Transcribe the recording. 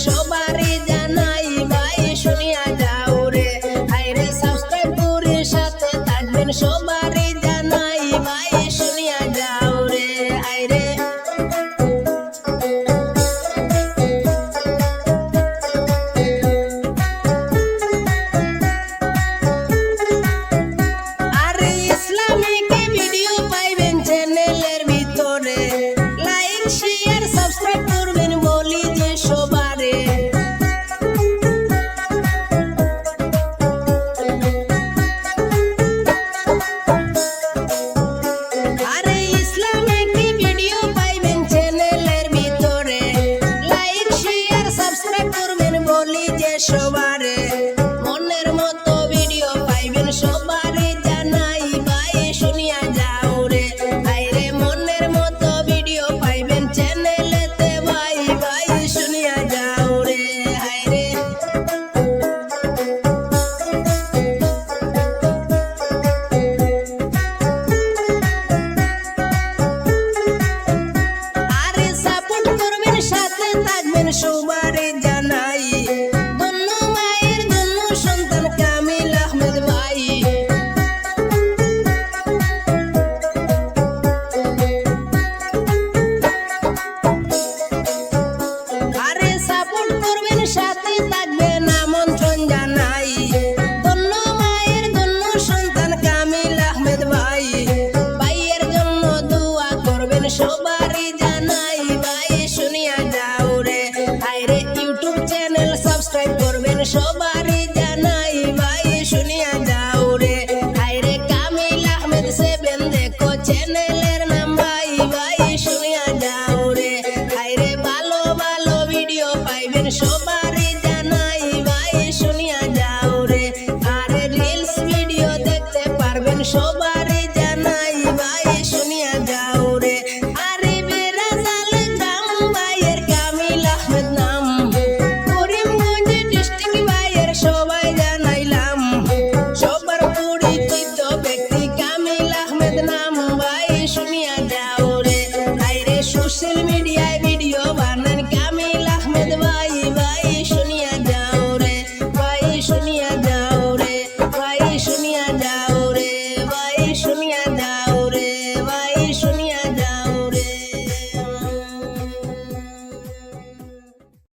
সবারই জানাই ভাই শুনিয়া যাও রে, আইরে সাবস্ক্রাইব করে সাথে থাকবেন সবারই জানাই ভাই শুনিয়া যাও রে, আইরে আরে ইসলামিক ভিডিও পাইবেন চ্যানেলের ভিতরে, লাইক শেয়ার সাবস্ক্রাইব করবেন বলি যে সবারে। আরে ইসলামিক ভিডিও পাইবেন চ্যানেলের ভিতরে, লাইক শেয়ার সাবস্ক্রাইব করবেন বলি যে সবারে। মনের মতো ভিডিও পাইবেন সবারই জানাই ভাই শুনিয়া যাও রে, আইরে মনের মতো ভিডিও পাইবেন চ্যানেলেতে ভাই ভাই শুনিয়া যাও রে, আইরে আরে সাপোর্ট করবেন সাথে থাকবেন সবারই জানাই, ধন্য মায়ের ধন্য সন্তান কামিল আহমেদ ভাই। আরে সাপোর্ট করবেন সাথে থাকবেন আমন্ত্রণ জানাই, ধন্য মায়ের ধন্য সন্তান কামিল আহমেদ ভাই। ভাইয়ের জন্য দোয়া করবেন সবারই জানাই ভাই শুনিয়া যাও রে, আইরে ইউটিউব চ্যানেল সাবস্ক্রাইব করবেন সবারই জানাই ভাই শুনিয়া যাও রে, আইরে কামিল আহমেদ 7 দেখো চ্যানেলের নাম ভাই ভাই শুনিয়া যাও রে, আইরে ভালো ভালো ভিডিও পাইবেন সবারই জানাই ভাই শুনিয়া যাও রে, আরে রিলস ভিডিও দেখতে পারবেন সবাই।